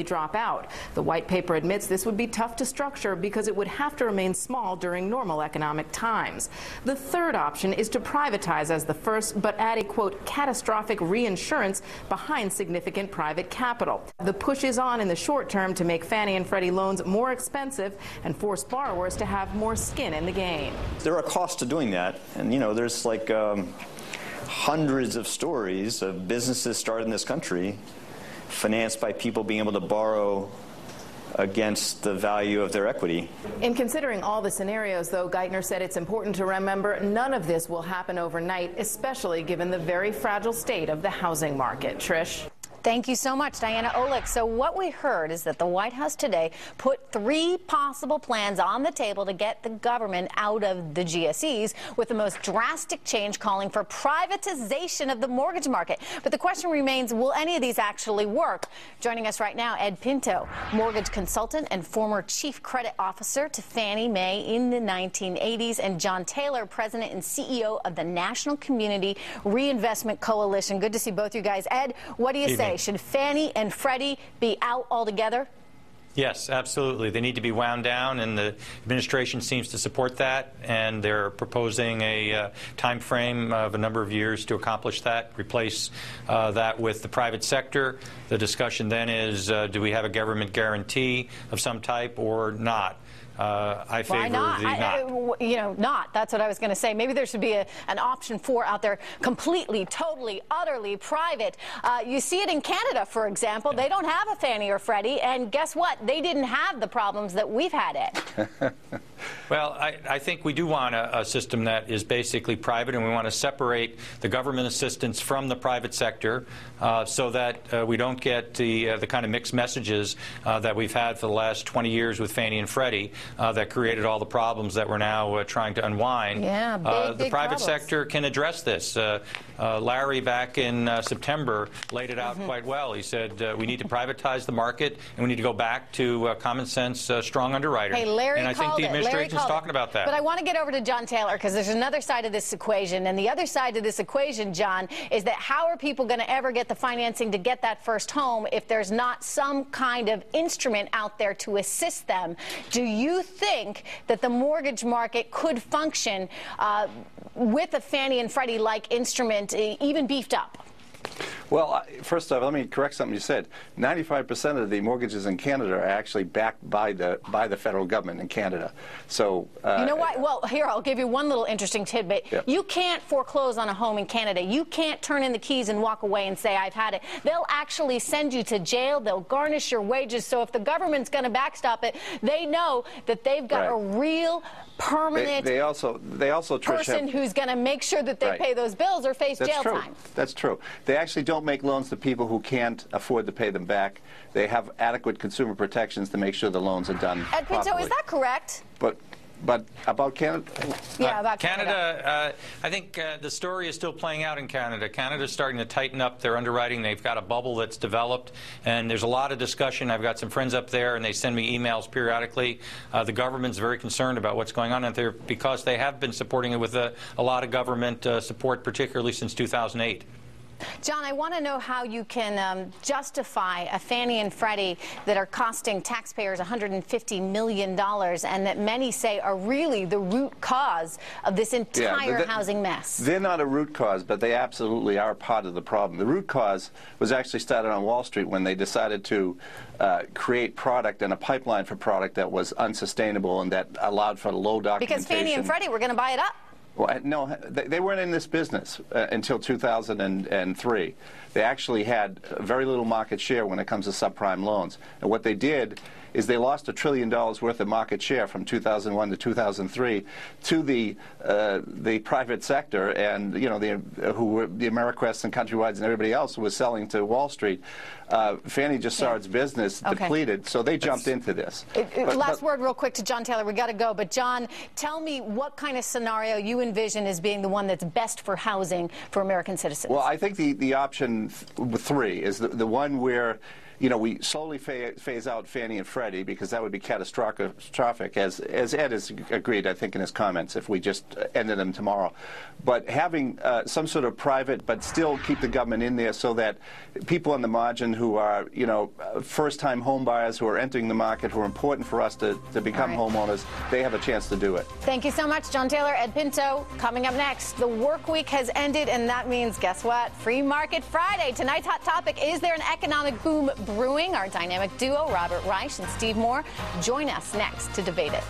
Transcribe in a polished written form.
drop out. The white paper admits this would be tough to structure because it would have to remain small during normal economic times. The third option is to privatize as the first, but add a, quote, catastrophic reinsurance behind significant private capital. The push is on in the short term to make Fannie and Freddie loans more expensive and force borrowers to have more skin in the game. There are costs to doing that, and there's like hundreds of stories of businesses started in this country financed by people being able to borrow against the value of their equity. In considering all the scenarios, though, Geithner said it's important to remember none of this will happen overnight, especially given the very fragile state of the housing market. Trish? Thank you so much, Diana Olick. So what we heard is that the White House today put 3 possible plans on the table to get the government out of the GSEs, with the most drastic change calling for privatization of the mortgage market. But the question remains, will any of these actually work? Joining us right now, Ed Pinto, mortgage consultant and former chief credit officer to Fannie Mae in the 1980s, and John Taylor, president and CEO of the National Community Reinvestment Coalition. Good to see both you guys. Ed, what do you say? Should Fannie and Freddie be out altogether? Yes, absolutely. They need to be wound down, and the administration seems to support that, and they're proposing a time frame of a number of years to accomplish that, replace that with the private sector. The discussion then is, do we have a government guarantee of some type or not? I favor the not. That's what I was going to say. Maybe there should be an option 4 out there, completely, totally, utterly private. You see it in Canada, for example. They don't have a Fannie or Freddie, and guess what? They didn't have the problems that we've had, Ed. Well, I think we do want a system that is basically private, and we want to separate the government assistance from the private sector so that we don't get the kind of mixed messages that we've had for the last 20 years with Fannie and Freddie that created all the problems that we're now trying to unwind. Yeah, the big private problems. sector can address this. Larry, back in September, laid it out quite well. He said we need to privatize the market, and we need to go back to common sense, strong underwriting. Hey, Larry and I think the administration's talking about that. But I want to get over to John Taylor, because there's another side of this equation. And the other side of this equation, John, is that how are people going to ever get the financing to get that first home if there's not some kind of instrument out there to assist them? Do you think that the mortgage market could function with a Fannie and Freddie-like instrument, even beefed up? Well, first off, let me correct something you said. 95% of the mortgages in Canada are actually backed by the federal government in Canada. So you know what? Well, here, I'll give you one little interesting tidbit. Yep. You can't foreclose on a home in Canada. You can't turn in the keys and walk away and say, I've had it. They'll actually send you to jail. They'll garnish your wages. So if the government's going to backstop it, they know that they've got a real permanent they also person who's going to make sure that they pay those bills or face jail time. That's true. They actually don't make loans to people who can't afford to pay them back. They have adequate consumer protections to make sure the loans are done Ed Pinto, properly. is that correct? But about Canada? Yeah, about Canada. I think the story is still playing out in Canada. Canada's starting to tighten up their underwriting. They've got a bubble that's developed, and there's a lot of discussion. I've got some friends up there, and they send me emails periodically. The government's very concerned about what's going on out there because they have been supporting it with a lot of government support, particularly since 2008. John, I want to know how you can justify a Fannie and Freddie that are costing taxpayers $150 million and that many say are really the root cause of this entire housing mess. They're not a root cause, but they absolutely are part of the problem. The root cause was actually started on Wall Street when they decided to create product and a pipeline for product that was unsustainable and that allowed for low documentation. Because Fannie and Freddie were going to buy it up. Well, no, they weren't in this business until 2003. They actually had very little market share when it comes to subprime loans. And what they did is they lost $1 trillion worth of market share from 2001 to 2003 to the private sector, and who were the Ameriquests and Countrywides and everybody else who was selling to Wall Street. Fannie just saw its business depleted, so they jumped into this. Last word real quick to John Taylor. We got to go. But John, tell me what kind of scenario you envision as being the one that's best for housing for American citizens. Well, I think the option 3 is the one where we slowly phase out Fannie and Freddie, because that would be catastrophic, as Ed has agreed, I think, in his comments, if we just ended them tomorrow. But having some sort of private, but still keep the government in there, so that people on the margin who are, first-time home buyers who are entering the market, who are important for us to become homeowners, they have a chance to do it. Thank you so much, John Taylor. Ed Pinto, coming up next. The work week has ended, and that means, guess what? Free Market Friday. Tonight's hot topic, is there an economic boom brewing? Our dynamic duo, Robert Reich and Steve Moore, join us next to debate it.